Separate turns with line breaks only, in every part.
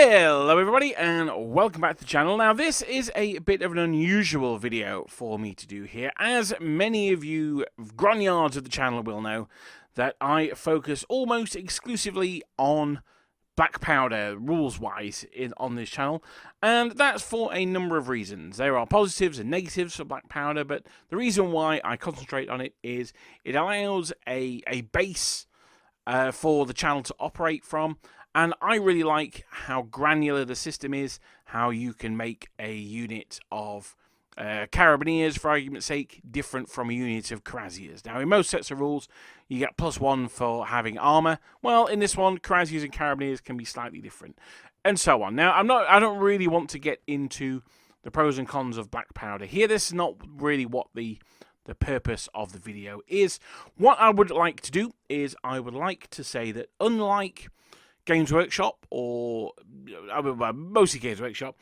Hello everybody and welcome back to the channel. Now this is a bit of an unusual video for me to do here, as many of you grognards of the channel will know that I focus almost exclusively on black powder rules-wise on this channel, and that's for a number of reasons. There are positives and negatives for black powder, but the reason why I concentrate on it is it allows a base for the channel to operate from. And I really like how granular the system is, how you can make a unit of Carabineers, for argument's sake, different from a unit of Cuirassiers. Now, in most sets of rules, you get +1 for having armor. Well, in this one, Cuirassiers and Carabineers can be slightly different, and so on. Now, I don't really want to get into the pros and cons of black powder here. This is not really what the purpose of the video is. What I would like to do is I would like to say that unlike Games Workshop, or mostly Games Workshop,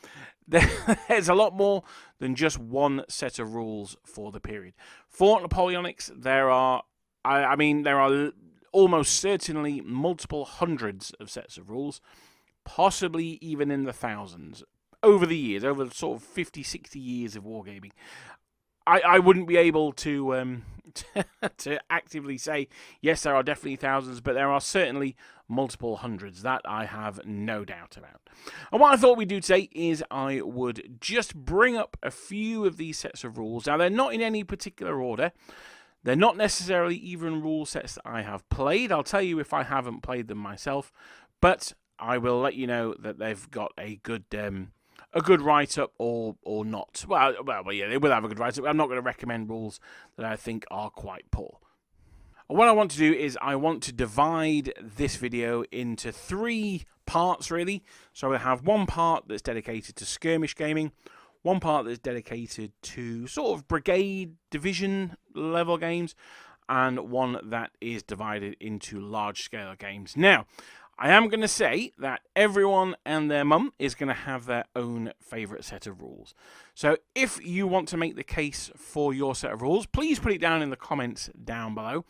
there's a lot more than just one set of rules for the period. For Napoleonics, there are, there are almost certainly multiple hundreds of sets of rules, possibly even in the thousands, over the years, over the sort of 50, 60 years of wargaming. I wouldn't be able to to actively say, yes, there are definitely thousands, but there are certainly multiple hundreds. That I have no doubt about. And what I thought we'd do today is I would just bring up a few of these sets of rules. Now, they're not in any particular order. They're not necessarily even rule sets that I have played. I'll tell you if I haven't played them myself, but I will let you know that they've got a good write-up or not. Well, yeah, they will have a good write-up. I'm not going to recommend rules that I think are quite poor. What I want to do is I want to divide this video into 3 parts, really. So we'll have one part that's dedicated to skirmish gaming, one part that's dedicated to sort of brigade division level games, and one that is divided into large-scale games. Now, I am going to say that everyone and their mum is going to have their own favourite set of rules. So if you want to make the case for your set of rules, please put it down in the comments down below.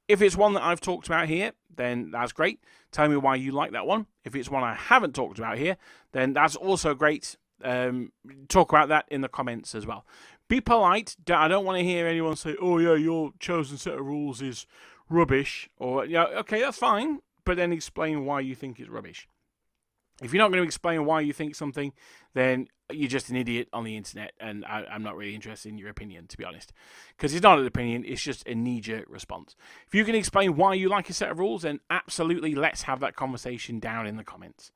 If it's one that I've talked about here, then that's great. Tell me why you like that one. If it's one I haven't talked about here, then that's also great. Talk about that in the comments as well. Be polite. I don't want to hear anyone say, oh yeah, your chosen set of rules is rubbish. Or, yeah, okay, that's fine. But then explain why you think it's rubbish. If you're not going to explain why you think something, then you're just an idiot on the internet, and I'm not really interested in your opinion, to be honest. Because it's not an opinion, it's just a knee-jerk response. If you can explain why you like a set of rules, then absolutely let's have that conversation down in the comments.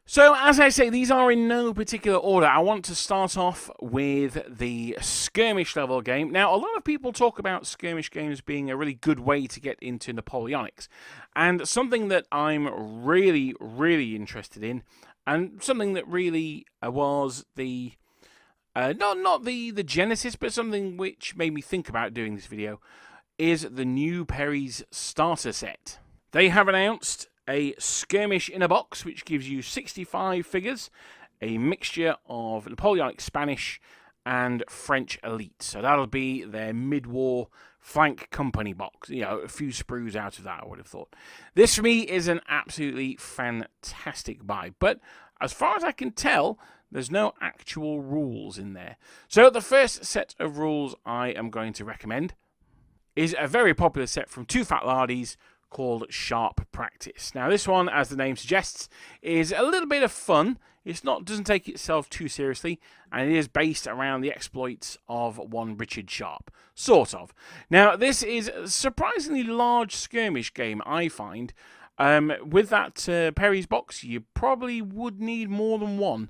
So, as I say, these are in no particular order. I want to start off with the skirmish level game. Now, a lot of people talk about skirmish games being a really good way to get into Napoleonics. And something that I'm really, really interested in, and something that really was the, not the genesis, but something which made me think about doing this video, is the new Perry's starter set. They have announced a skirmish in a box, which gives you 65 figures, a mixture of Napoleonic Spanish and French elite. So that'll be their mid-war flank company box. You know, a few sprues out of that, I would have thought. This, for me, is an absolutely fantastic buy. But as far as I can tell, there's no actual rules in there. So the first set of rules I am going to recommend is a very popular set from Two Fat Lardies called Sharp Practice. Now, this one, as the name suggests, is a little bit of fun. Doesn't take itself too seriously, and it is based around the exploits of one Richard Sharp, sort of. Now, this is a surprisingly large skirmish game, I find. With that Perry's box, you probably would need more than one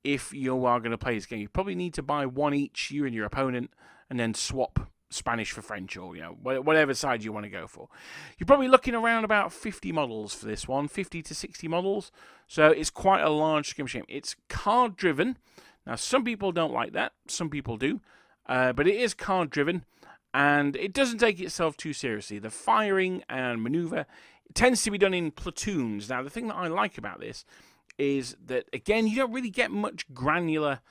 if you are going to play this game. You probably need to buy one each, you and your opponent, and then swap Spanish for French, or whatever side you want to go for. You're probably looking around about 50 models for this one, 50 to 60 models. So it's quite a large skirmish game. It's card driven. Now, some people don't like that, some people do, but it is card driven, and it doesn't take itself too seriously. The firing and maneuver tends to be done in platoons. Now, the thing that I like about this is that, again, you don't really get much granular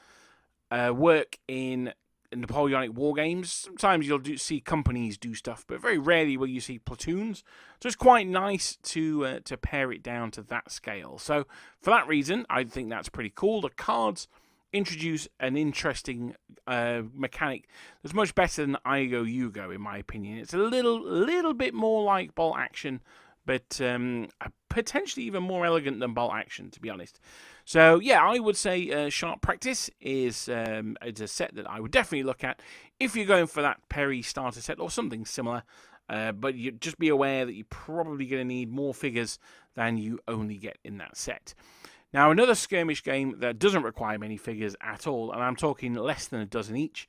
work in Napoleonic war games, sometimes you'll see companies do stuff, but very rarely will you see platoons. So it's quite nice to pare it down to that scale. So for that reason, I think that's pretty cool. The cards introduce an interesting mechanic that's much better than I Go You Go, in my opinion. It's a little bit more like bolt action, but potentially even more elegant than bolt action, to be honest. So yeah, I would say Sharp Practice is a set that I would definitely look at if you're going for that Perry starter set or something similar. But you just be aware that you're probably going to need more figures than you only get in that set. Now, another skirmish game that doesn't require many figures at all, and I'm talking less than a dozen each,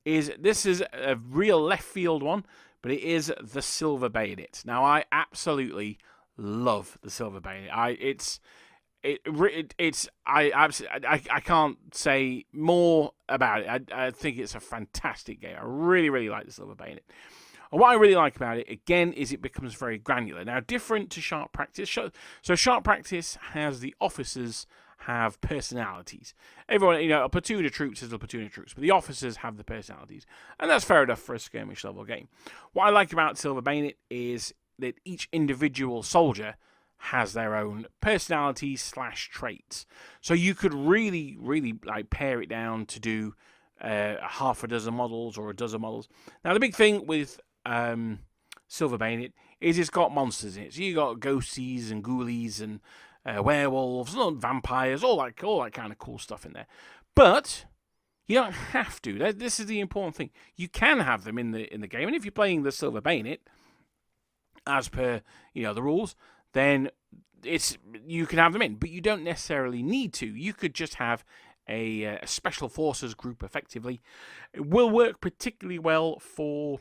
this is a real left field one, but it is the Silver Bayonet. Now, I absolutely love the Silver Bayonet. I can't say more about it. I think it's a fantastic game. I really like the Silver Bayonet. And what I really like about it, again, is it becomes very granular. Now, different to Sharp Practice. So Sharp Practice has the officers have personalities. Everyone, a platoon of troops is a platoon of troops, but the officers have the personalities. And that's fair enough for a skirmish level game. What I like about Silver Bayonet is that each individual soldier has their own personalities / traits. So you could really like pare it down to do half a dozen models or a dozen models. Now, the big thing with Silver Bayonet is it's got monsters in it. So you got ghosties and ghoulies and werewolves and vampires, all that kind of cool stuff in there. But you don't have to. This is the important thing. You can have them in the game, and if you're playing the Silver Bayonet as per the rules, then you can have them in, but you don't necessarily need to. You could just have a special forces group. Effectively, it will work particularly well for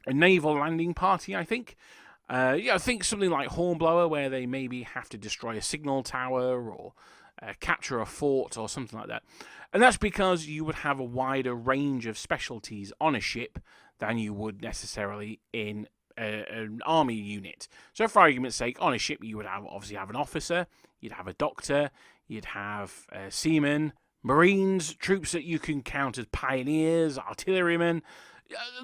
a naval landing party, I think. I think something like Hornblower, where they maybe have to destroy a signal tower or capture a fort or something like that. And that's because you would have a wider range of specialties on a ship than you would necessarily in an army unit. So for argument's sake, on a ship you would obviously have an officer, you'd have a doctor, you'd have seamen, marines, troops that you can count as pioneers, artillerymen,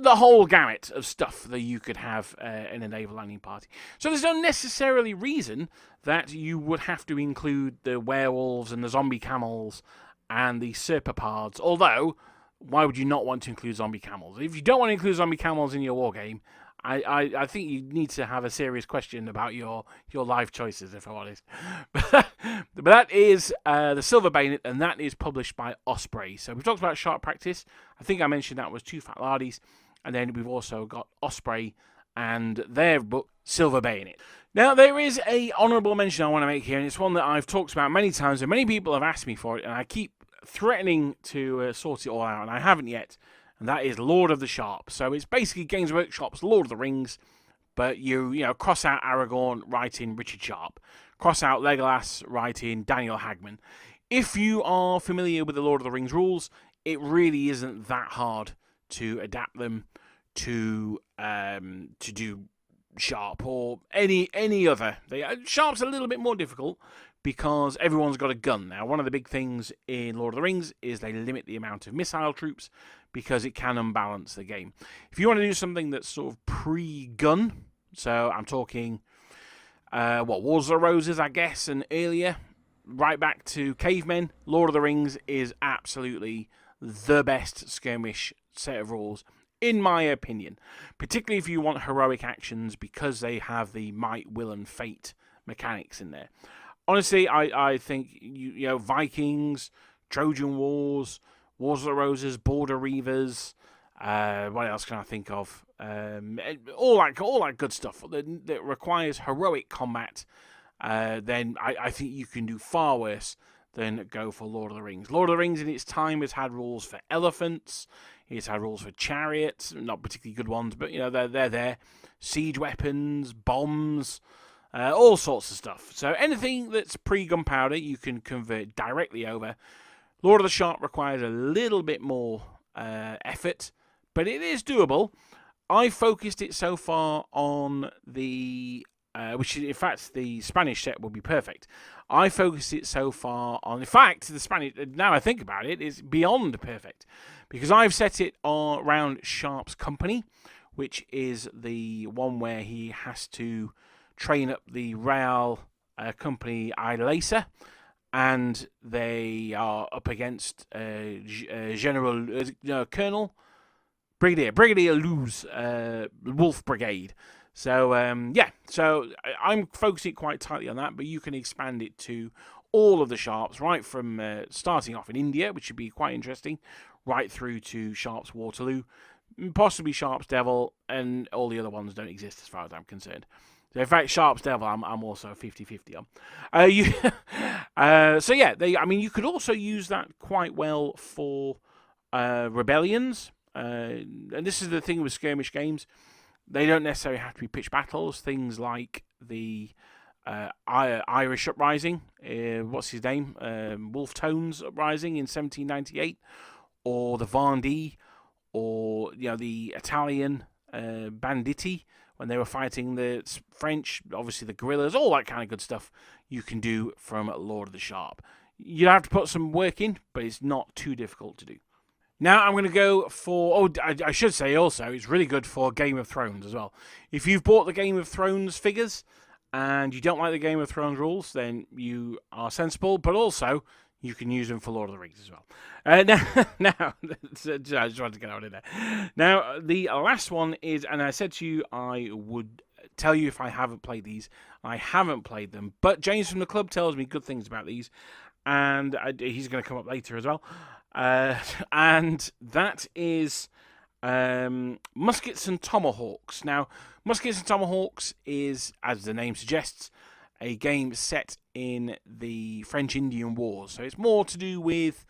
the whole gamut of stuff that you could have in a naval landing party. So there's no necessarily reason that you would have to include the werewolves and the zombie camels and the serpopards, although why would you not want to include zombie camels? If you don't want to include zombie camels in your war game, I think you need to have a serious question about your life choices, if I'm honest. But that is the Silver Bayonet, and that is published by Osprey. So we've talked about Sharp Practice. I think I mentioned that was Two Fat Lardies. And then we've also got Osprey and their book, Silver Bayonet. Now, there is a honourable mention I want to make here, and it's one that I've talked about many times, and many people have asked me for it, and I keep threatening to sort it all out, and I haven't yet. And that is Lord of the Sharp. So it's basically Games Workshop's Lord of the Rings, but you cross out Aragorn, write in Richard Sharp. Cross out Legolas, write in Daniel Hagman. If you are familiar with the Lord of the Rings rules, it really isn't that hard to adapt them to do Sharp or any other. Sharp's a little bit more difficult because everyone's got a gun. Now, one of the big things in Lord of the Rings is they limit the amount of missile troops because it can unbalance the game. If you want to do something that's sort of pre-gun, so I'm talking, Wars of the Roses, I guess, and earlier, right back to Cavemen, Lord of the Rings is absolutely the best skirmish set of rules, in my opinion. Particularly if you want heroic actions because they have the might, will, and fate mechanics in there. Honestly, I think Vikings, Trojan Wars, Wars of the Roses, Border Reavers, what else can I think of? All that good stuff that requires heroic combat. Then I think you can do far worse than go for Lord of the Rings. Lord of the Rings in its time has had rules for elephants. It's had rules for chariots, not particularly good ones, but they're there. Siege weapons, bombs. All sorts of stuff. So anything that's pre-gunpowder, you can convert directly over. Lord of the Sharp requires a little bit more effort, but it is doable. I focused it so far on the which in fact the Spanish set will be perfect. I focused it so far on, in fact, the Spanish, now I think about it, is beyond perfect, because I've set it around Sharp's company, which is the one where he has to train up the Real company Ilesa, and they are up against Colonel Brigadier Lou's Wolf Brigade. So, so I'm focusing quite tightly on that, but you can expand it to all of the Sharps, right from starting off in India, which would be quite interesting, right through to Sharp's Waterloo, possibly Sharp's Devil, and all the other ones don't exist as far as I'm concerned. So in fact, Sharp's Devil, I'm also 50-50 on. So yeah, you could also use that quite well for rebellions. And this is the thing with skirmish games. They don't necessarily have to be pitched battles. Things like the Irish Uprising, what's his name? Wolfe Tone's Uprising in 1798, or the Vendée, or the Italian banditti when they were fighting the French, obviously the guerrillas, all that kind of good stuff you can do from Lord of the Sharp. You have to put some work in, but it's not too difficult to do. Now I'm going to go for, I should say also, it's really good for Game of Thrones as well. If you've bought the Game of Thrones figures and you don't like the Game of Thrones rules, then you are sensible, but also you can use them for Lord of the Rings as well. Now, I just wanted to get out of there. Now, the last one is, and I said to you I would tell you if I haven't played these. I haven't played them, but James from the club tells me good things about these, and he's going to come up later as well. And that is Muskets and Tomahawks. Now, Muskets and Tomahawks is, as the name suggests, a game set in the French-Indian Wars. So it's more to do with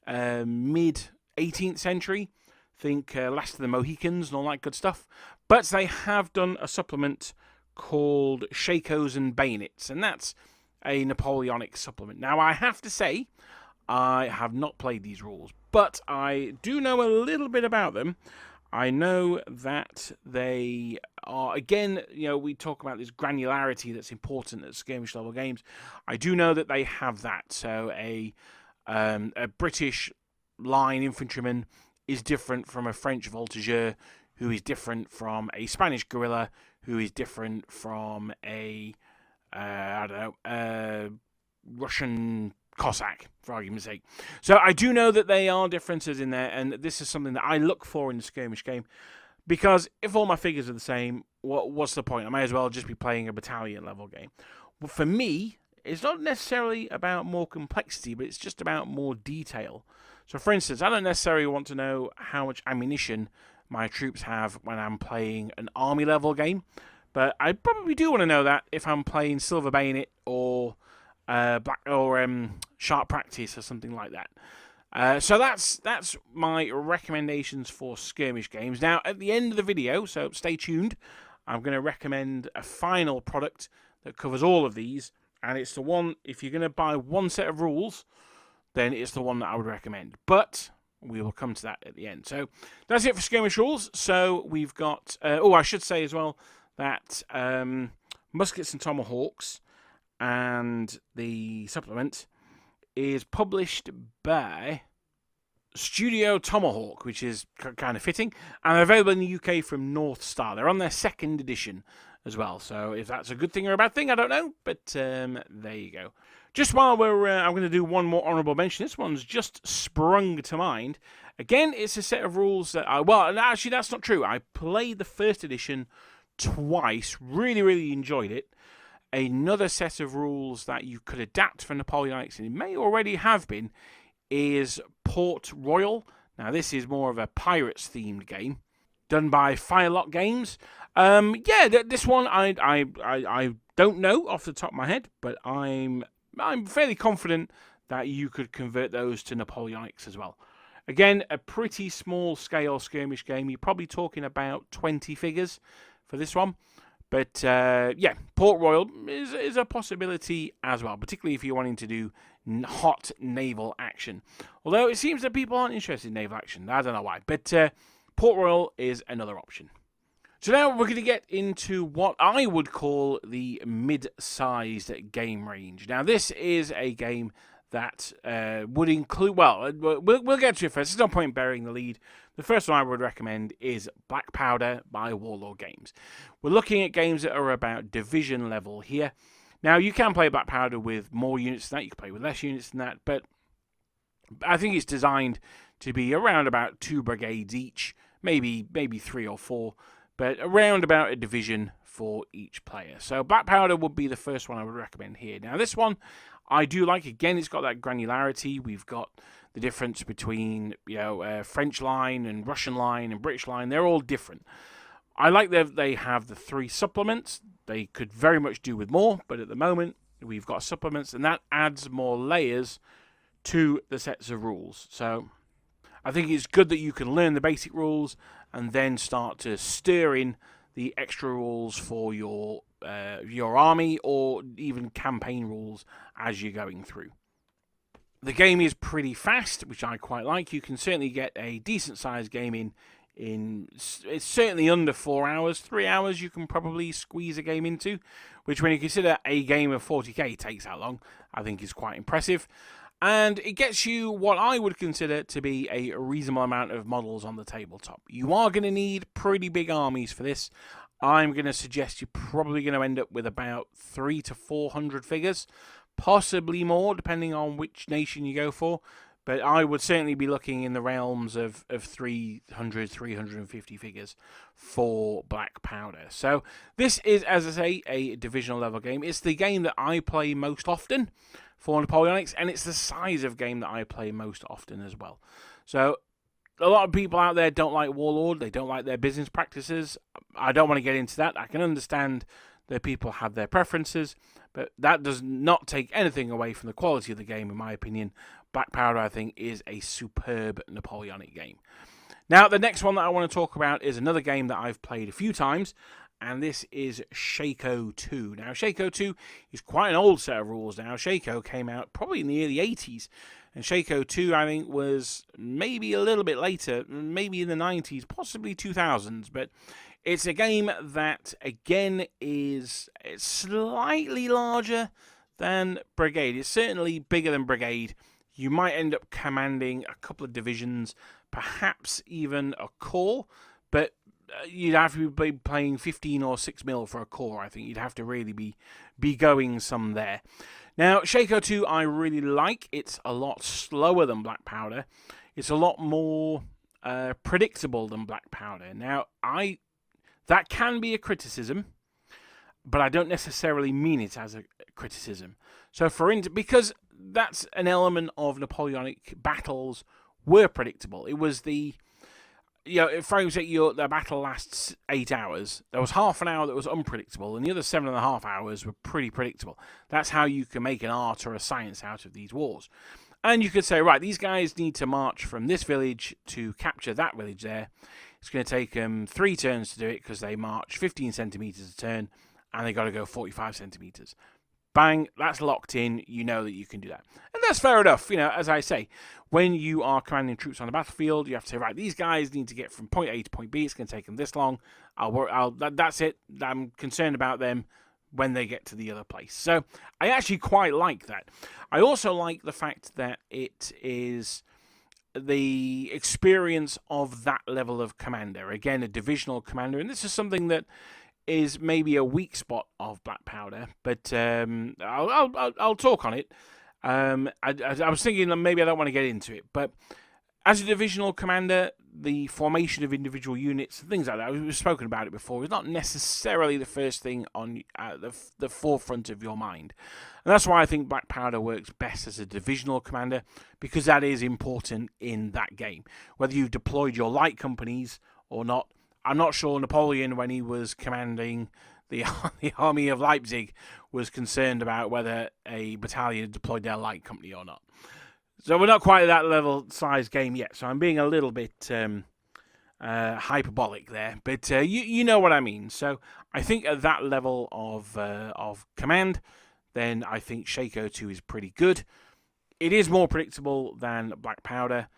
mid-18th century. Think Last of the Mohicans and all that good stuff. But they have done a supplement called Shakos and Bayonets, and that's a Napoleonic supplement. Now, I have to say, I have not played these rules, but I do know a little bit about them. I know that they are, again, we talk about this granularity that's important at skirmish level games. I do know that they have that. So a British line infantryman is different from a French voltigeur, who is different from a Spanish guerrilla, who is different from a, Russian Cossack, for argument's sake. So I do know that there are differences in there, and this is something that I look for in the skirmish game, because if all my figures are the same, what's the point? I may as well just be playing a battalion level game. Well, for me, it's not necessarily about more complexity, but it's just about more detail. So for instance, I don't necessarily want to know how much ammunition my troops have when I'm playing an army level game, but I probably do want to know that if I'm playing Silver Bayonet or Sharp Practice or something like that. So that's my recommendations for skirmish games. Now, at the end of the video, so stay tuned, I'm going to recommend a final product that covers all of these, and it's the one, if you're going to buy one set of rules, then it's the one that I would recommend. But we will come to that at the end. So that's it for skirmish rules. So we've got, I should say as well that Muskets and Tomahawks and the supplement is published by Studio Tomahawk, which is kind of fitting, and they're available in the UK from North Star. They're on their second edition as well, so if that's a good thing or a bad thing, I don't know, but there you go. Just while I'm going to do one more honourable mention. This one's just sprung to mind. Again, it's a set of rules that actually that's not true. I played the first edition twice, really enjoyed it. Another set of rules that you could adapt for Napoleonics, and it may already have been, is Port Royal. Now, this is more of a pirates-themed game, done by Firelock Games. This one I don't know off the top of my head, but I'm fairly confident that you could convert those to Napoleonics as well. Again, a pretty small-scale skirmish game. You're probably talking about 20 figures for this one. But, Port Royal is a possibility as well, particularly if you're wanting to do hot naval action. Although it seems that people aren't interested in naval action. I don't know why. But Port Royal is another option. So now we're going to get into what I would call the mid-sized game range. Now this is a game that would include, well, we'll get to it first. There's no point in burying the lead. The first one I would recommend is Black Powder by Warlord Games. We're looking at games that are about division level here. Now you can play Black Powder with more units than that, you can play with less units than that, but I think it's designed to be around about 2 brigades each, maybe 3 or 4, but around about a division for each player. So Black Powder would be the first one I would recommend here. Now this one I do like. Again, it's got that granularity. We've got the difference between French line and Russian line and British line. They're all different. I like that they have the 3 supplements. They could very much do with more, but at the moment we've got supplements, and that adds more layers to the sets of rules. So I think it's good that you can learn the basic rules and then start to stir in the extra rules for your army, or even campaign rules as you're going through. The game is pretty fast, which I quite like. You can certainly get a decent sized game in it's certainly under 4 hours. 3 hours you can probably squeeze a game into, which when you consider a game of 40k takes that long, I think is quite impressive. And it gets you what I would consider to be a reasonable amount of models on the tabletop. You are going to need pretty big armies for this. I'm going to suggest you're probably going to end up with about 300 to 400 figures, possibly more, depending on which nation you go for. But I would certainly be looking in the realms of 300, 350 figures for Black Powder. So this is, as I say, a divisional level game. It's the game that I play most often for Napoleonics, and it's the size of game that I play most often as well. So a lot of people out there don't like Warlord. They don't like their business practices. I don't want to get into that. I can understand that people have their preferences, but that does not take anything away from the quality of the game, in my opinion. Black Powder, I think, is a superb Napoleonic game. Now, the next one that I want to talk about is another game that I've played a few times, and this is Shaco 2. Now, Shaco 2 is quite an old set of rules now. Shaco came out probably in the early 80s, and Shaco 2, I think, was maybe a little bit later, maybe in the 90s, possibly 2000s, but it's a game that, again, is slightly larger than Brigade. It's certainly bigger than Brigade. You might end up commanding a couple of divisions, perhaps even a corps, but you'd have to be playing 15 or 6 mil for a corps. I think you'd have to really be going some there. Now, Shaco 2 I really like. It's a lot slower than Black Powder. It's a lot more predictable than Black Powder. Now, that can be a criticism, but I don't necessarily mean it as a criticism. So, for instance, because that's an element of Napoleonic battles were predictable. It was the, if I say the battle lasts 8 hours, there was half an hour that was unpredictable, and the other 7.5 hours were pretty predictable. That's how you can make an art or a science out of these wars. And you could say, right, these guys need to march from this village to capture that village there. It's going to take them 3 turns to do it because they march 15 centimetres a turn, and they got to go 45 centimetres. Bang, that's locked in. You know that you can do that. And that's fair enough. As I say, when you are commanding troops on the battlefield, you have to say, right, these guys need to get from point A to point B. It's going to take them this long. That's it. I'm concerned about them when they get to the other place. So I actually quite like that. I also like the fact that it is the experience of that level of commander. Again, a divisional commander. And this is something that is maybe a weak spot of Black Powder, but I'll talk on it. I was thinking that maybe I don't want to get into it, but as a divisional commander, the formation of individual units and things like that, we've spoken about it before, is not necessarily the first thing on the forefront of your mind. And that's why I think Black Powder works best as a divisional commander, because that is important in that game. Whether you've deployed your light companies or not, I'm not sure Napoleon, when he was commanding the army of Leipzig, was concerned about whether a battalion had deployed their light company or not. So we're not quite at that level size game yet. So I'm being a little bit hyperbolic there, but you know what I mean. So I think at that level of command, then I think Shaco 2 is pretty good. It is more predictable than Black Powder,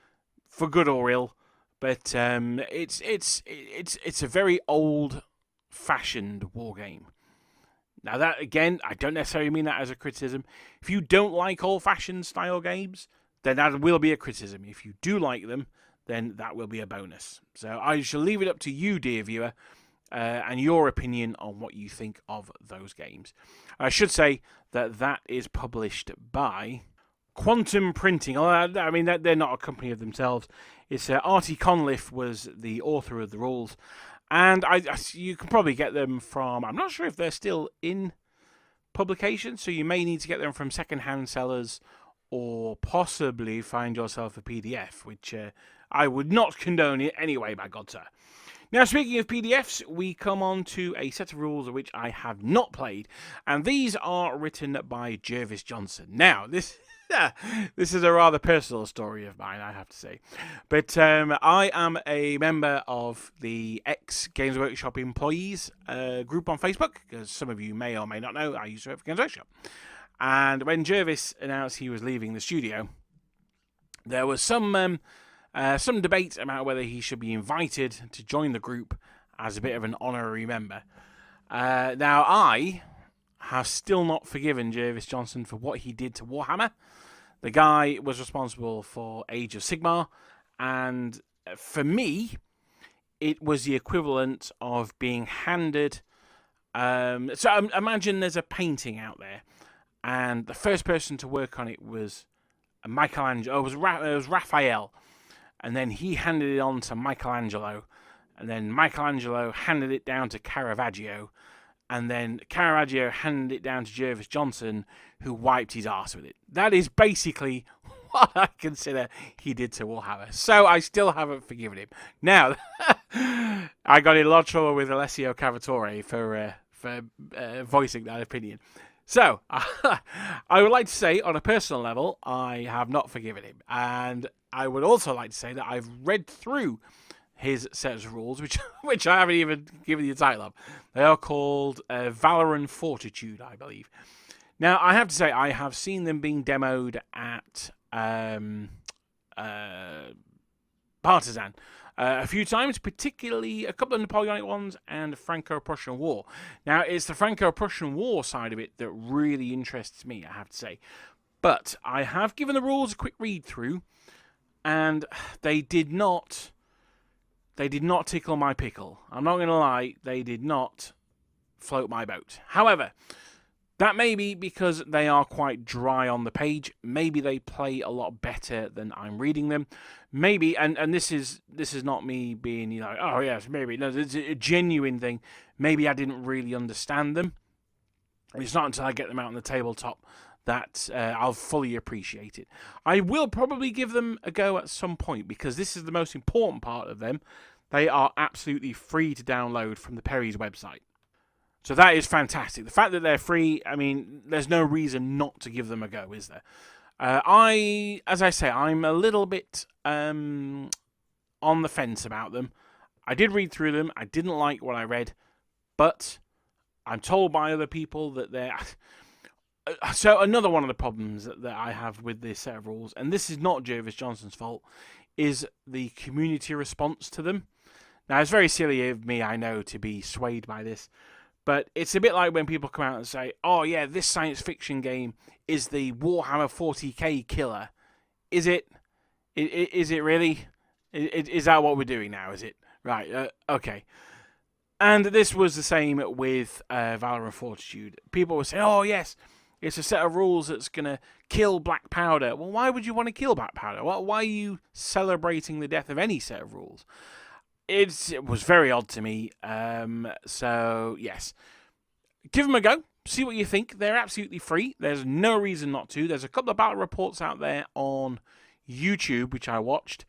for good or ill. But it's a very old fashioned wargame. Now that, again, I don't necessarily mean that as a criticism. If you don't like old-fashioned style games, then that will be a criticism. If you do like them, then that will be a bonus. So I shall leave it up to you, dear viewer, and your opinion on what you think of those games. I should say that that is published by Quantum Printing. I mean, they're not a company of themselves. It's Artie Conliffe was the author of the rules. And you can probably get them from, I'm not sure if they're still in publication, so you may need to get them from second-hand sellers or possibly find yourself a PDF, which I would not condone it anyway, by God, sir. Now, speaking of PDFs, we come on to a set of rules of which I have not played, and these are written by Jervis Johnson. Now, this is a rather personal story of mine, I have to say. But I am a member of the ex-Games Workshop employees group on Facebook, because some of you may or may not know I used to work for Games Workshop. And when Jervis announced he was leaving the studio, there was some debate about whether he should be invited to join the group as a bit of an honorary member. Now, I have still not forgiven Jervis Johnson for what he did to Warhammer. The guy was responsible for Age of Sigmar, and for me, it was the equivalent of being handed... so imagine there's a painting out there, and the first person to work on it was Michelangelo. It was Raphael, and then he handed it on to Michelangelo, and then Michelangelo handed it down to Caravaggio, and then Caravaggio handed it down to Jervis Johnson, who wiped his arse with it. That is basically what I consider he did to Warhammer. So I still haven't forgiven him. Now, I got in a lot of trouble with Alessio Cavatore for voicing that opinion. So, I would like to say, on a personal level, I have not forgiven him. And I would also like to say that I've read through his set of rules, which I haven't even given you the title of. They are called Valor and Fortitude, I believe. Now, I have to say, I have seen them being demoed at Partisan a few times, particularly a couple of Napoleonic ones and Franco-Prussian War. Now, it's the Franco-Prussian War side of it that really interests me, I have to say. But I have given the rules a quick read through, and they did not tickle my pickle. I'm not going to lie, they did not float my boat. However, that may be because they are quite dry on the page. Maybe they play a lot better than I'm reading them. Maybe, and this is not me being like, oh yes, maybe. No, it's a genuine thing. Maybe I didn't really understand them. It's not until I get them out on the tabletop that I'll fully appreciate it. I will probably give them a go at some point, because this is the most important part of them. They are absolutely free to download from the Perry's website. So that is fantastic. The fact that they're free, I mean, there's no reason not to give them a go, is there? As I say, I'm a little bit on the fence about them. I did read through them. I didn't like what I read, but I'm told by other people that they're... So another one of the problems that I have with this set of rules, and this is not Jervis Johnson's fault, is the community response to them. Now, it's very silly of me, I know, to be swayed by this, but it's a bit like when people come out and say, oh yeah, this science fiction game is the Warhammer 40k killer. Is it? Is it really? Is that what we're doing now, is it? Right, okay. And this was the same with Valor and Fortitude. People were saying, oh yes, it's a set of rules that's going to kill Black Powder. Well, why would you want to kill Black Powder? Why are you celebrating the death of any set of rules? It was very odd to me. So, yes. Give them a go. See what you think. They're absolutely free. There's no reason not to. There's a couple of battle reports out there on YouTube, which I watched.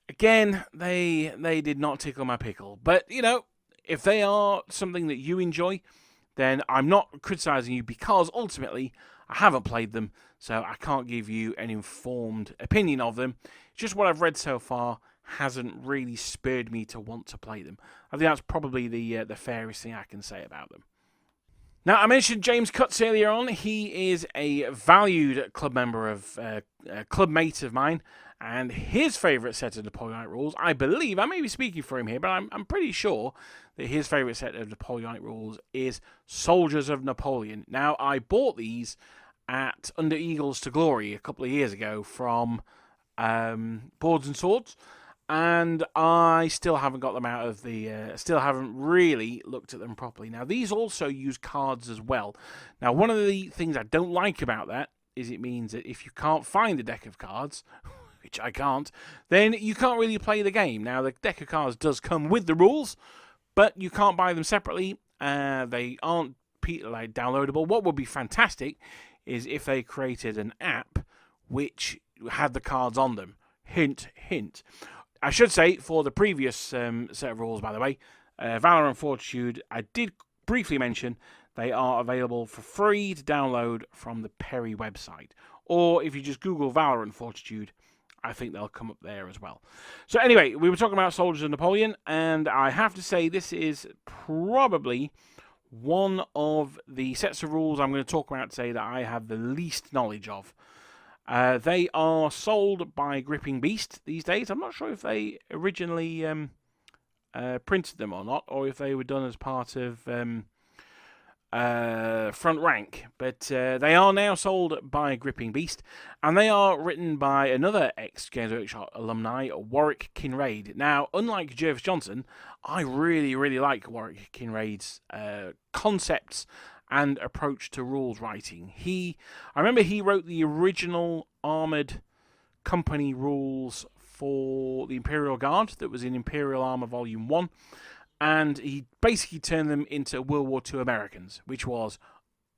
Again, they did not tickle my pickle. But, you know, if they are something that you enjoy, then I'm not criticizing you, because ultimately I haven't played them, so I can't give you an informed opinion of them. Just what I've read so far hasn't really spurred me to want to play them. I think that's probably the fairest thing I can say about them. Now, I mentioned James Cutts earlier on. He is a valued club member of a club mate of mine, and his favourite set of Napoleonic rules, I believe, I may be speaking for him here, but I'm pretty sure that his favourite set of Napoleonic rules is Soldiers of Napoleon. Now, I bought these at Under Eagles to Glory a couple of years ago from Boards and Swords, and I still haven't got them out of the... still haven't really looked at them properly. Now, these also use cards as well. Now, one of the things I don't like about that is it means that if you can't find the deck of cards, which I can't, then you can't really play the game. Now, the deck of cards does come with the rules, but you can't buy them separately. They aren't downloadable. What would be fantastic is if they created an app which had the cards on them. Hint, hint. I should say, for the previous set of rules, by the way, Valor and Fortitude, I did briefly mention they are available for free to download from the Perry website. Or if you just Google Valor and Fortitude, I think they'll come up there as well. So anyway, we were talking about Soldiers of Napoleon, and I have to say this is probably one of the sets of rules I'm going to talk about today that I have the least knowledge of. They are sold by Gripping Beast these days. I'm not sure if they originally printed them or not, or if they were done as part of Front Rank. But they are now sold by Gripping Beast, and they are written by another ex-Games Workshop alumni, Warwick Kinraid. Now, unlike Jervis Johnson, I really, really like Warwick Kinraid's concepts and approach to rules writing. I remember he wrote the original Armoured Company rules for the Imperial Guard that was in Imperial Armour Volume 1, and he basically turned them into World War II Americans, which was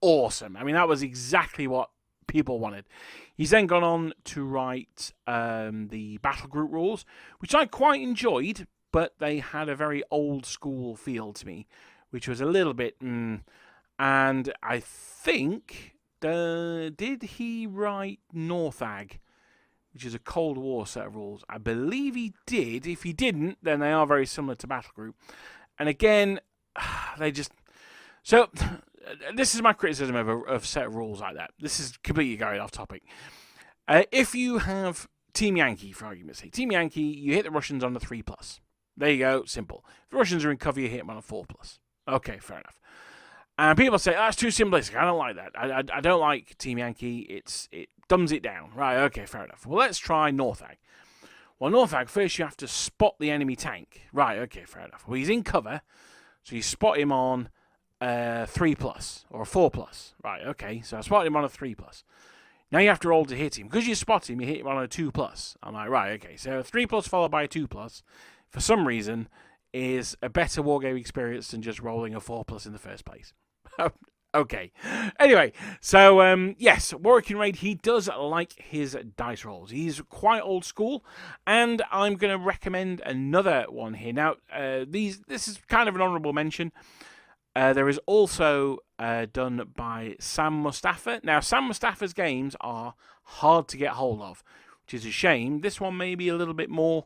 awesome. I mean, that was exactly what people wanted. He's then gone on to write the Battle Group rules, which I quite enjoyed, but they had a very old school feel to me, which was a little bit... And I think, did he write Northag, which is a Cold War set of rules? I believe he did. If he didn't, then they are very similar to Battle Group. And again, they just... So, this is my criticism of a set of rules like that. This is completely going off topic. If you have Team Yankee, for argument's sake, Team Yankee, you hit the Russians on the 3+. There you go, simple. If the Russians are in cover, you hit them on a 4+. Okay, fair enough. And people say, that's too simplistic. I don't like that. I don't like Team Yankee. It dumbs it down. Right, okay, fair enough. Well, let's try Northag. Well, Northag, first you have to spot the enemy tank. Right, okay, fair enough. Well, he's in cover, so you spot him on a 3+ or a 4+. Right, okay, so I spotted him on a 3+. Now you have to roll to hit him. Because you spot him, you hit him on a 2+. I'm like, right, okay, so a 3+ followed by a 2+, for some reason, is a better wargaming experience than just rolling a 4+ in the first place. Okay. Anyway, so yes, Warwick Kinraid, he does like his dice rolls. He's quite old school, and I'm going to recommend another one here. Now, this is kind of an honourable mention. There is also done by Sam Mustafa. Now, Sam Mustafa's games are hard to get hold of, which is a shame. This one may be a little bit more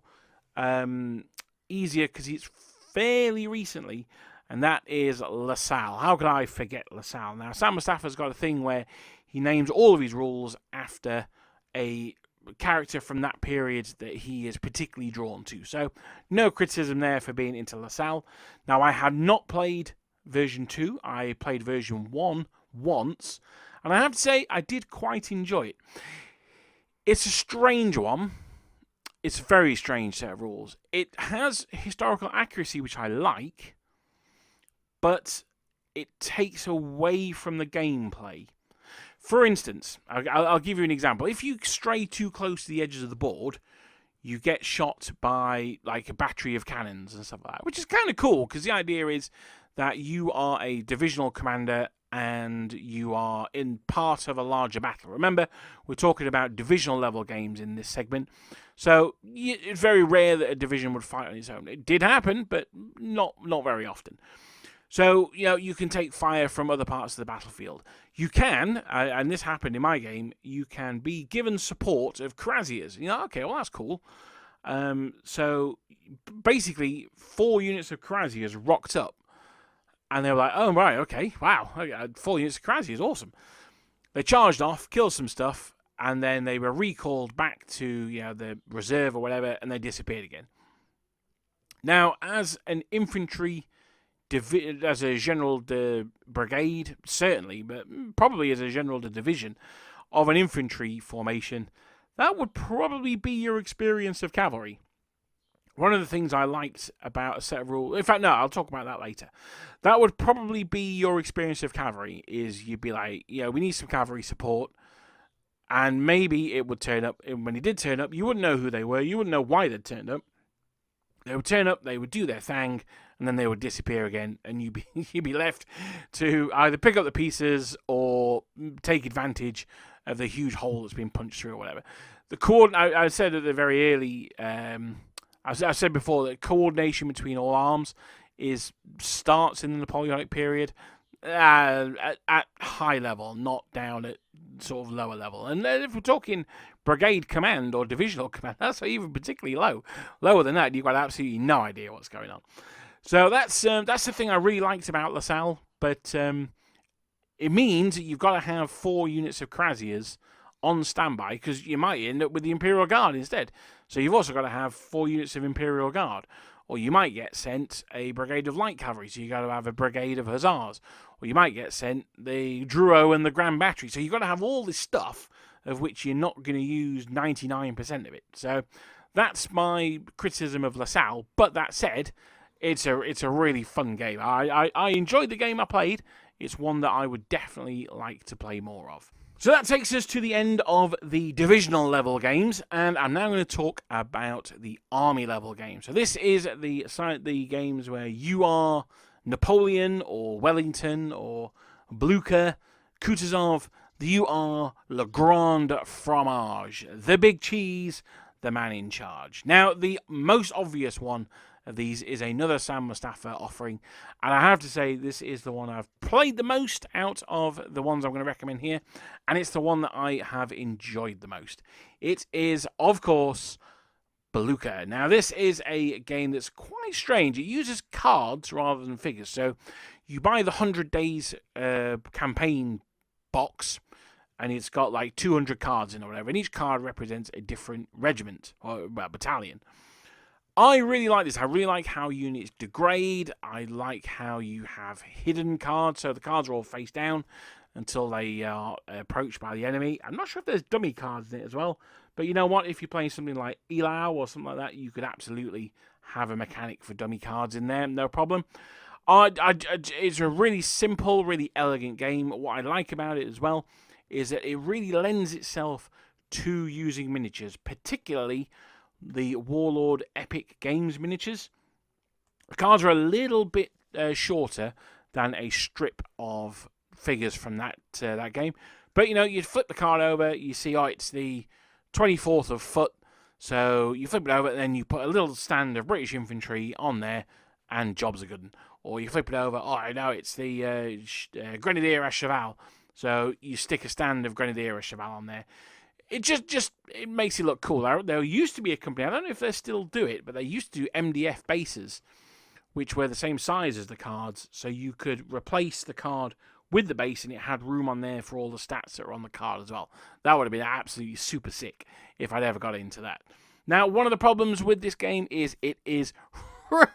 easier because it's fairly recently. And that is LaSalle. How could I forget LaSalle? Now, Sam Mustafa's got a thing where he names all of his rules after a character from that period that he is particularly drawn to. So, no criticism there for being into LaSalle. Now, I have not played version 2. I played version 1 once. And I have to say, I did quite enjoy it. It's a strange one. It's a very strange set of rules. It has historical accuracy, which I like, but it takes away from the gameplay. For instance, I'll give you an example. If you stray too close to the edges of the board, you get shot by like a battery of cannons and stuff like that, which is kind of cool because the idea is that you are a divisional commander and you are in part of a larger battle. Remember, we're talking about divisional level games in this segment, so it's very rare that a division would fight on its own. It did happen, but not very often. So, you can take fire from other parts of the battlefield. You can, and this happened in my game, you can be given support of Kraziers. Okay, well, that's cool. So, basically, 4 units of Kraziers rocked up And they were like, oh, right, okay, wow, 4 units of Krasi is awesome. They charged off, killed some stuff, and then they were recalled back to the reserve or whatever, and they disappeared again. Now, as an infantry, as a general brigade, certainly, but probably as a general division of an infantry formation, that would probably be your experience of cavalry. One of the things I liked about a set of rules... In fact, no, I'll talk about that later. That would probably be your experience of cavalry, is you'd be like, we need some cavalry support. And maybe it would turn up. And when it did turn up, you wouldn't know who they were. You wouldn't know why they'd turned up. They would turn up, they would do their thing, and then they would disappear again. And you'd be left to either pick up the pieces or take advantage of the huge hole that's been punched through or whatever. I said at the very early... I said before that coordination between all arms starts in the Napoleonic period at high level, not down at sort of lower level. And if we're talking brigade command or divisional command, that's even particularly low. Lower than that, you've got absolutely no idea what's going on. So that's the thing I really liked about LaSalle, but it means that you've got to have 4 units of Krasiers on standby, because you might end up with the Imperial Guard instead. So you've also got to have 4 units of Imperial Guard. Or you might get sent a brigade of light cavalry, so you've got to have a brigade of hussars. Or you might get sent the Drouot and the Grand Battery. So you've got to have all this stuff, of which you're not going to use 99% of it. So that's my criticism of LaSalle. But that said, it's a really fun game. I enjoyed the game I played. It's one that I would definitely like to play more of. So that takes us to the end of the divisional level games, and I'm now going to talk about the army level games. So this is the games where you are Napoleon or Wellington or Blucher, Kutuzov. You are Le Grand Fromage, the big cheese, the man in charge. Now, the most obvious one of these is another Sam Mustafa offering, and I have to say this is the one I've played the most out of the ones I'm going to recommend here, and it's the one that I have enjoyed the most. It is, of course, Blucher. Now, this is a game that's quite strange. It uses cards rather than figures, so you buy the 100 Days campaign box, and it's got like 200 cards in or whatever, and each card represents a different regiment or battalion. I really like this. I really like how units degrade. I like how you have hidden cards, so the cards are all face down until they are approached by the enemy. I'm not sure if there's dummy cards in it as well, but you know what? If you're playing something like Elau or something like that, you could absolutely have a mechanic for dummy cards in there, no problem. It's a really simple, really elegant game. What I like about it as well is that it really lends itself to using miniatures, particularly the Warlord Epic Games miniatures. The cards are a little bit shorter than a strip of figures from that game. But, you flip the card over, you see, it's the 24th of foot. So you flip it over, and then you put a little stand of British infantry on there, and jobs are good. Or you flip it over, it's the Grenadier à Cheval. So you stick a stand of Grenadier à Cheval on there. It just it makes it look cool. There used to be a company, I don't know if they still do it, but they used to do MDF bases, which were the same size as the cards, so you could replace the card with the base, and it had room on there for all the stats that are on the card as well. That would have been absolutely super sick if I'd ever got into that. Now, one of the problems with this game is it is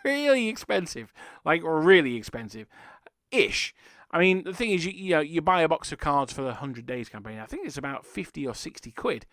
really expensive. Like, really expensive-ish. I mean, the thing is, you buy a box of cards for the 100 Days campaign. I think it's about 50 or 60 quid.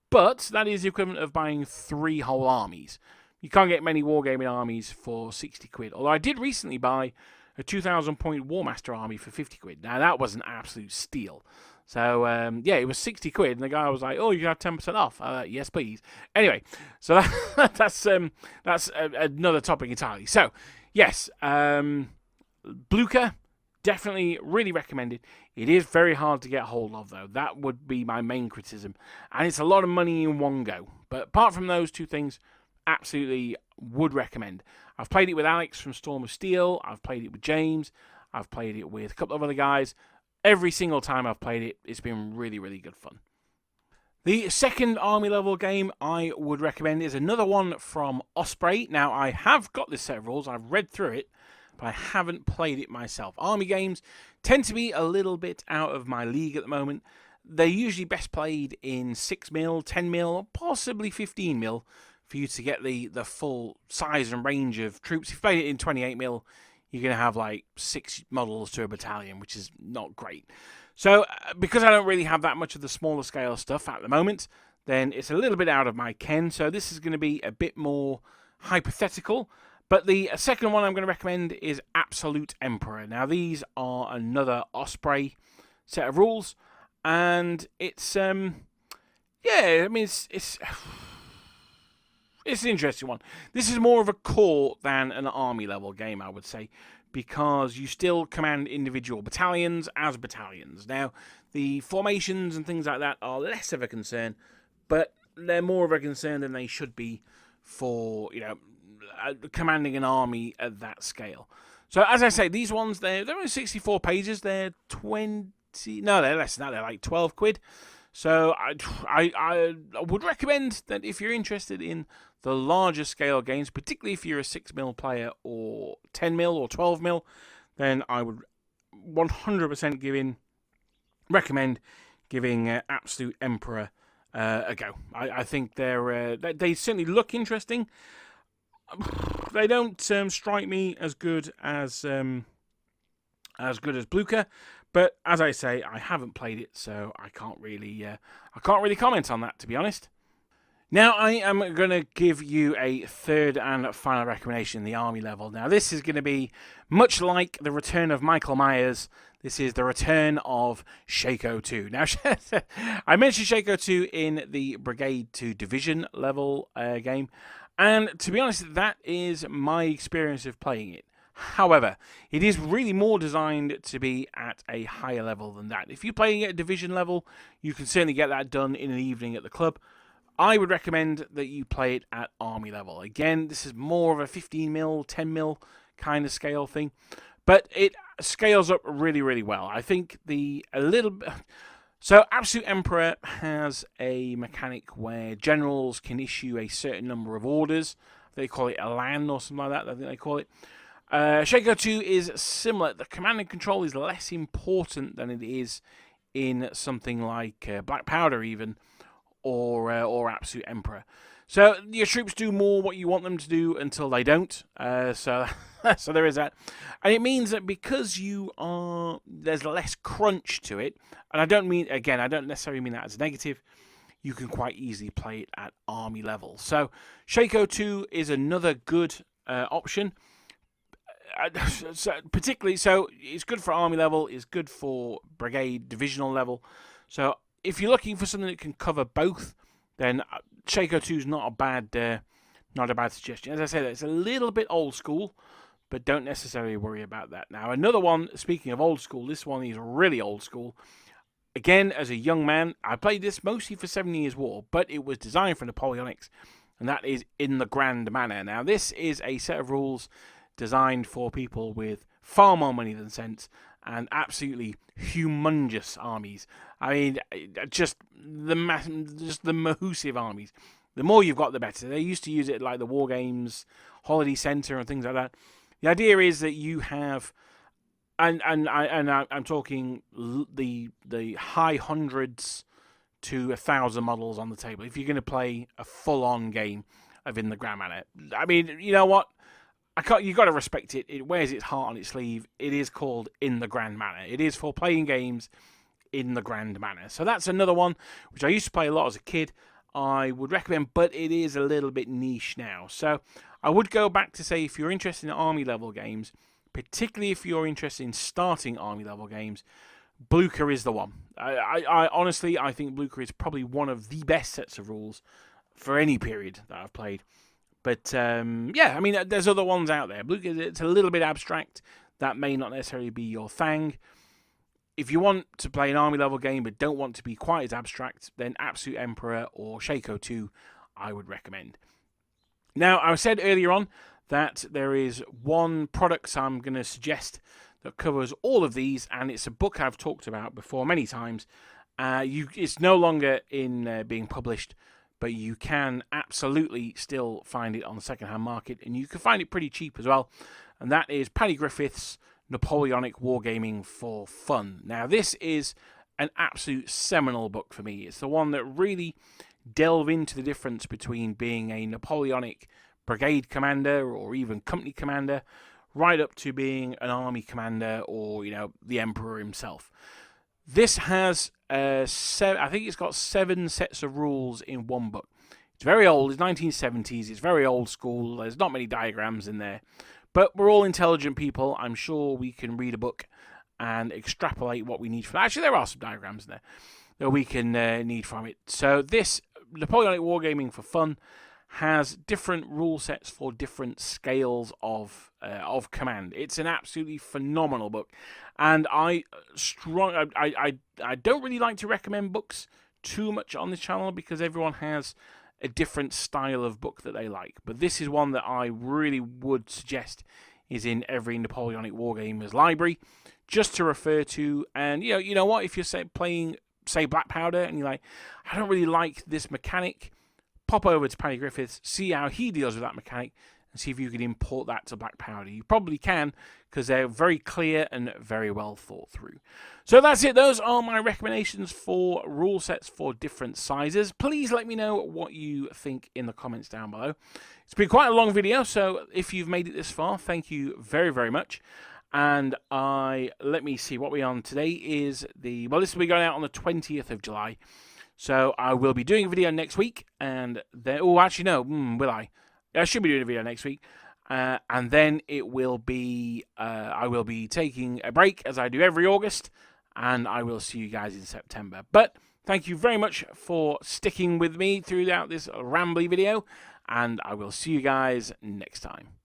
But that is the equivalent of buying 3 whole armies. You can't get many Wargaming armies for 60 quid. Although I did recently buy a 2,000-point War Master army for 50 quid. Now, that was an absolute steal. So, it was 60 quid. And the guy was like, oh, you have 10% off. Yes, please. Anyway, so that's another topic entirely. So, yes, Blucher. Definitely, really recommended. It is very hard to get hold of, though. That would be my main criticism. And it's a lot of money in one go. But apart from those two things, absolutely would recommend. I've played it with Alex from Storm of Steel. I've played it with James. I've played it with a couple of other guys. Every single time I've played it, it's been really, really good fun. The second army level game I would recommend is another one from Osprey. Now, I have got this set of rules. I've read through it. but I haven't played it myself. Army games tend to be a little bit out of my league at the moment. They're usually best played in 6mm, 10mm, possibly 15mm for you to get the full size and range of troops. If you play it in 28mm, you're going to have like 6 models to a battalion, which is not great. So because I don't really have that much of the smaller scale stuff at the moment, then it's a little bit out of my ken. So this is going to be a bit more hypothetical. But the second one I'm going to recommend is Absolute Emperor. Now these are another Osprey set of rules, and it's yeah, I mean it's an interesting one. This is more of a core than an army level game, I would say, because you still command individual battalions as battalions. Now, the formations and things like that are less of a concern, but they're more of a concern than they should be for, you know, commanding an army at that scale. So, as I say, these ones, they're only 64 pages. They're 20... No, they're less than that. They're like 12 quid. So I would recommend that if you're interested in the larger scale games, particularly if you're a 6mm player or 10mm or 12mm, then I would 100% recommend giving Absolute Emperor a go. I think they certainly look interesting. They don't strike me as good as Blucher. But as I say, I haven't played it, so I can't really comment on that, to be honest. Now I am going to give you a third and final recommendation in the army level. Now this is going to be much like the return of Michael Myers. This is the return of Shaco 2. Now I mentioned Shaco 2 in the Brigade to Division level game, and to be honest, that is my experience of playing it. However, it is really more designed to be at a higher level than that. If you're playing at a division level, you can certainly get that done in an evening at the club. I would recommend that you play it at army level. Again, this is more of a 15mm, 10mm kind of scale thing, but it scales up really, really well. I think So Absolute Emperor has a mechanic where generals can issue a certain number of orders. They call it a LAN or something like that, I think they call it. Shaco 2 is similar. The command and control is less important than it is in something like Black Powder even, or Absolute Emperor. So your troops do more what you want them to do until they don't. So there is that. And it means that because there's less crunch to it, and I don't necessarily mean that as a negative, you can quite easily play it at army level. So Shaco 2 is another good option. Particularly, so it's good for army level, it's good for brigade divisional level. So if you're looking for something that can cover both, then Shaco 2 is not a bad suggestion. As I said, it's a little bit old school, but don't necessarily worry about that. Now, another one, speaking of old school, this one is really old school. Again, as a young man, I played this mostly for 7 Years' War, but it was designed for Napoleonics, and that is In the Grand Manner. Now, this is a set of rules designed for people with far more money than sense and absolutely humongous armies. I mean, just the massive armies. The more you've got, the better. They used to use it like the Wargames Holiday Center and things like that. The idea is that you have, and I'm talking the high hundreds to 1,000 models on the table. If you're going to play a full-on game of In the Grand Manner, I mean, you know what? You've got to respect it. It wears its heart on its sleeve. It is called In the Grand Manner. It is for playing games in the Grand Manner. So that's another one, which I used to play a lot as a kid. I would recommend, but it is a little bit niche now. So I would go back to say, if you're interested in army level games, particularly if you're interested in starting army level games, Blucher is the one. I honestly, I think Blucher is probably one of the best sets of rules for any period that I've played. But, yeah, I mean, there's other ones out there. Blucher, it's a little bit abstract. That may not necessarily be your thing. If you want to play an army level game but don't want to be quite as abstract, then Absolute Emperor or Shaco 2 I would recommend. Now, I said earlier on that there is one product I'm going to suggest that covers all of these, and it's a book I've talked about before many times. It's no longer being published, but you can absolutely still find it on the second-hand market, and you can find it pretty cheap as well. and that is Paddy Griffith's Napoleonic Wargaming for Fun. Now, this is an absolute seminal book for me. It's the one that really delve into the difference between being a Napoleonic brigade commander or even company commander, right up to being an army commander or, you know, the emperor himself. This has, I think it's got 7 sets of rules in one book. It's very old, it's 1970s, it's very old school, there's not many diagrams in there. But we're all intelligent people, I'm sure we can read a book and extrapolate what we need from it. Actually, there are some diagrams in there that we can need from it. So this Napoleonic Wargaming for Fun has different rule sets for different scales of command. It's an absolutely phenomenal book, and I don't really like to recommend books too much on this channel because everyone has a different style of book that they like. But this is one that I really would suggest is in every Napoleonic Wargamer's library, just to refer to. And you know what? If you're playing, say, Black Powder, and you're like, I don't really like this mechanic, pop over to Paddy Griffiths, see how he deals with that mechanic, and see if you can import that to Black Powder. You probably can, because they're very clear and very well thought through. So that's it. Those are my recommendations for rule sets for different sizes. Please let me know what you think in the comments down below. It's been quite a long video, so if you've made it this far, thank you very, very much. And let me see what we're on today is this will be going out on the 20th of July. So I will be doing a video next week, and then, will I? I should be doing a video next week, and then it will be, I will be taking a break as I do every August, and I will see you guys in September. But thank you very much for sticking with me throughout this rambly video, and I will see you guys next time.